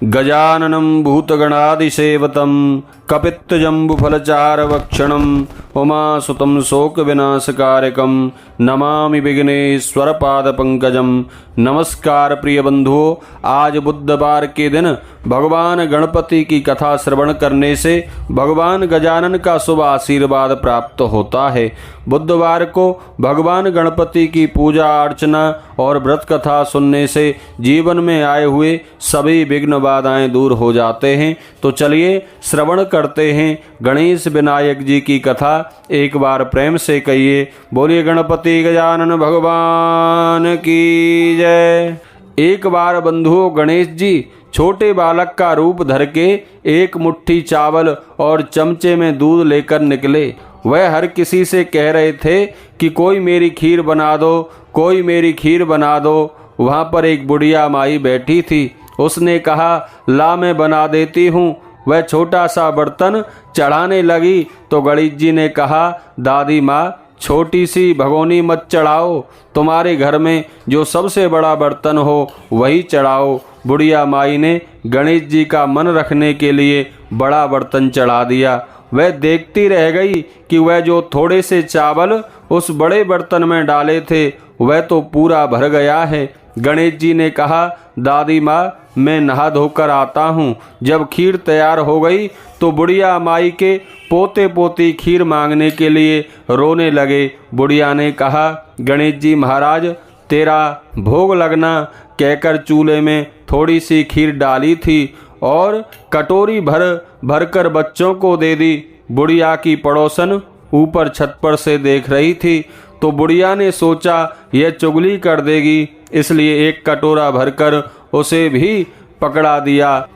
गजाननं भूतगणादिसेवतं कपित्तजम्बुफलचारभक्षणं उमासुतं शोकविनाशकारकं नमामि विघ्नेश्वरपादपङ्कजं। नमस्कार प्रिय बंधुओं, आज बुधवार के दिन भगवान गणपति की कथा श्रवण करने से भगवान गजानन का शुभ आशीर्वाद प्राप्त होता है। बुधवार को भगवान गणपति की पूजा अर्चना और व्रत कथा सुनने से जीवन में आए हुए सभी विघ्न बाधाएं दूर हो जाते हैं। तो चलिए श्रवण करते हैं गणेश विनायक जी की कथा। एक बार प्रेम से कहिए, बोलिए गणपति गजानन भगवान की जय। एक बार बंधुओं, गणेश जी छोटे बालक का रूप धर के एक मुट्ठी चावल और चमचे में दूध लेकर निकले। वह हर किसी से कह रहे थे कि कोई मेरी खीर बना दो, कोई मेरी खीर बना दो। वहाँ पर एक बुढ़िया माई बैठी थी। उसने कहा, ला मैं बना देती हूँ। वह छोटा सा बर्तन चढ़ाने लगी तो गणेश जी ने कहा, दादी माँ छोटी सी भगोनी मत चढ़ाओ, तुम्हारे घर में जो सबसे बड़ा बर्तन हो वही चढ़ाओ। बुढ़िया माई ने गणेश जी का मन रखने के लिए बड़ा बर्तन चढ़ा दिया। वह देखती रह गई कि वह जो थोड़े से चावल उस बड़े बर्तन में डाले थे वह तो पूरा भर गया है। गणेश जी ने कहा, दादी माँ मैं नहा धोकर आता हूँ। जब खीर तैयार हो गई तो बुढ़िया माई के पोते पोती खीर मांगने के लिए रोने लगे। बुढ़िया ने कहा, गणेश जी महाराज तेरा भोग लगना कहकर चूल्हे में थोड़ी सी खीर डाली थी और कटोरी भर भर कर बच्चों को दे दी। बुढ़िया की पड़ोसन ऊपर छत पर से देख रही थी तो बुढ़िया ने सोचा यह चुगली कर देगी, इसलिए एक कटोरा भरकर उसे भी पकड़ा दिया।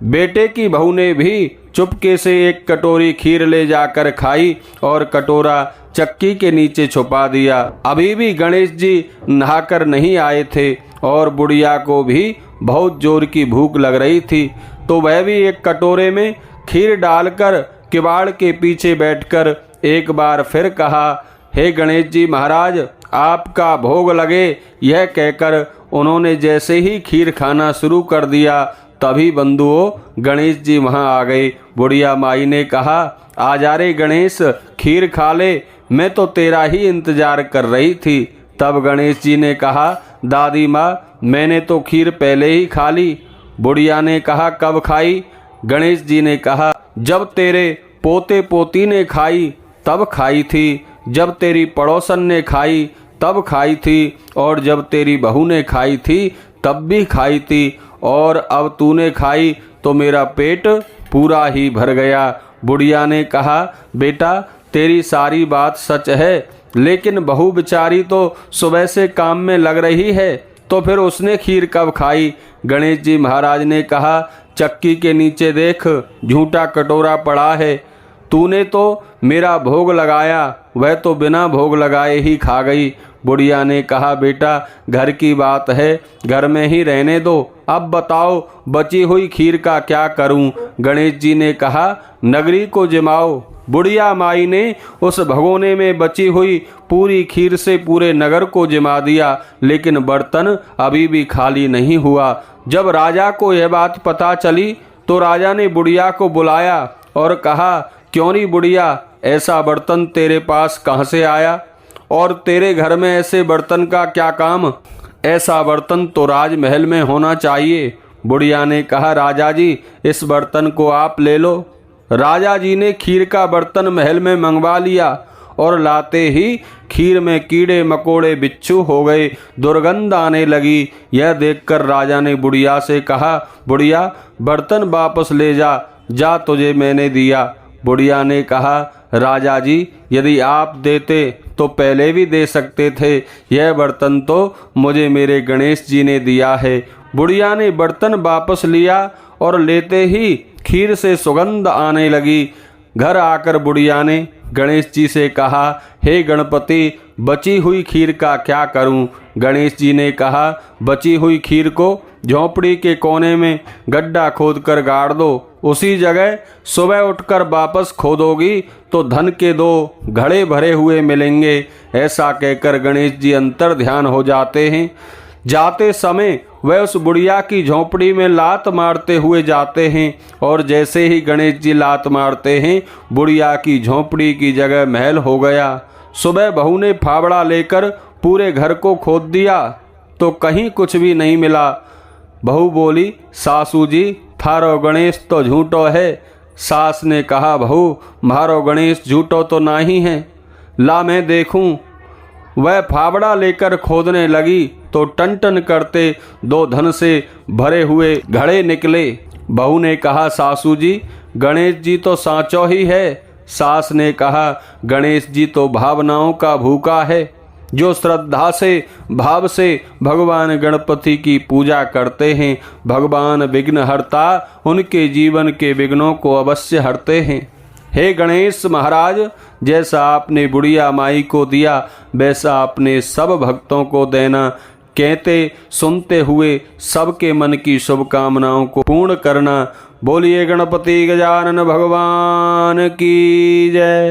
बेटे की बहू ने भी चुपके से एक कटोरी खीर ले जाकर खाई और कटोरा चक्की के नीचे छुपा दिया। अभी भी गणेश जी नहाकर नहीं आए थे और बुढ़िया को भी बहुत जोर की भूख लग रही थी, तो वह भी एक कटोरे में खीर डालकर किवाड़ के पीछे बैठकर एक बार फिर कहा, हे गणेश जी महाराज आपका भोग लगे। यह कहकर उन्होंने जैसे ही खीर खाना शुरू कर दिया तभी बंधुओं गणेश जी वहां आ गए। बुढ़िया माई ने कहा, आ जा रे गणेश खीर खा ले, मैं तो तेरा ही इंतजार कर रही थी। तब गणेश जी ने कहा, दादी माँ मैंने तो खीर पहले ही खा ली। बुढ़िया ने कहा, कब खाई? गणेश जी ने कहा, जब तेरे पोते पोती ने खाई तब खाई थी, जब तेरी पड़ोसन ने खाई तब खाई थी, और जब तेरी बहू ने खाई थी तब भी खाई थी, और अब तूने खाई तो मेरा पेट पूरा ही भर गया। बुढ़िया ने कहा, बेटा तेरी सारी बात सच है, लेकिन बहू बेचारी तो सुबह से काम में लग रही है, तो फिर उसने खीर कब खाई? गणेश जी महाराज ने कहा, चक्की के नीचे देख झूठा कटोरा पड़ा है, तूने तो मेरा भोग लगाया, वह तो बिना भोग लगाए ही खा गई। बुढ़िया ने कहा, बेटा घर की बात है, घर में ही रहने दो, अब बताओ बची हुई खीर का क्या करूं? गणेश जी ने कहा, नगरी को जिमाओ। बुढ़िया माई ने उस भगोने में बची हुई पूरी खीर से पूरे नगर को जिमा दिया, लेकिन बर्तन अभी भी खाली नहीं हुआ। जब राजा को यह बात पता चली तो राजा ने बुढ़िया को बुलाया और कहा, क्यों नहीं बुढ़िया, ऐसा बर्तन तेरे पास कहाँ से आया और तेरे घर में ऐसे बर्तन का क्या काम? ऐसा बर्तन तो राजमहल में होना चाहिए। बुढ़िया ने कहा, राजा जी इस बर्तन को आप ले लो। राजा जी ने खीर का बर्तन महल में मंगवा लिया और लाते ही खीर में कीड़े मकोड़े बिच्छू हो गए, दुर्गंध आने लगी। यह देखकर राजा ने बुढ़िया से कहा, बुढ़िया बर्तन वापस ले जा, जा तुझे मैंने दिया। बुढ़िया ने कहा, राजा जी यदि आप देते तो पहले भी दे सकते थे, यह बर्तन तो मुझे मेरे गणेश जी ने दिया है। बुढ़िया ने बर्तन वापस लिया और लेते ही खीर से सुगंध आने लगी। घर आकर बुढ़िया ने गणेश जी से कहा, हे गणपति बची हुई खीर का क्या करूं? गणेश जी ने कहा, बची हुई खीर को झोंपड़ी के कोने में गड्ढा खोदकर गाड़ दो, उसी जगह सुबह उठकर वापस खोदोगी तो धन के 2 घड़े भरे हुए मिलेंगे। ऐसा कहकर गणेश जी अंतर ध्यान हो जाते हैं। जाते समय वह उस बुढ़िया की झोंपड़ी में लात मारते हुए जाते हैं और जैसे ही गणेश जी लात मारते हैं, बुढ़िया की झोंपड़ी की जगह महल हो गया। सुबह बहू ने फावड़ा लेकर पूरे घर को खोद दिया तो कहीं कुछ भी नहीं मिला। बहू बोली, सासू जी थारो गणेश तो झूठो है। सास ने कहा, बहू मारो गणेश झूठो तो नहीं है, ला मैं देखूं। वह फावड़ा लेकर खोदने लगी तो टन टन करते 2 धन से भरे हुए घड़े निकले। बहू ने कहा, सासू जी गणेश जी तो सांचो ही है। सास ने कहा, गणेश जी तो भावनाओं का भूखा है। जो श्रद्धा से भाव से भगवान गणपति की पूजा करते हैं, भगवान विघ्न हरता उनके जीवन के विघ्नों को अवश्य हरते हैं। हे गणेश महाराज, जैसा आपने बुढ़िया माई को दिया वैसा आपने सब भक्तों को देना। कहते सुनते हुए सबके मन की शुभकामनाओं को पूर्ण करना। बोलिए गणपति गजानन भगवान की जय।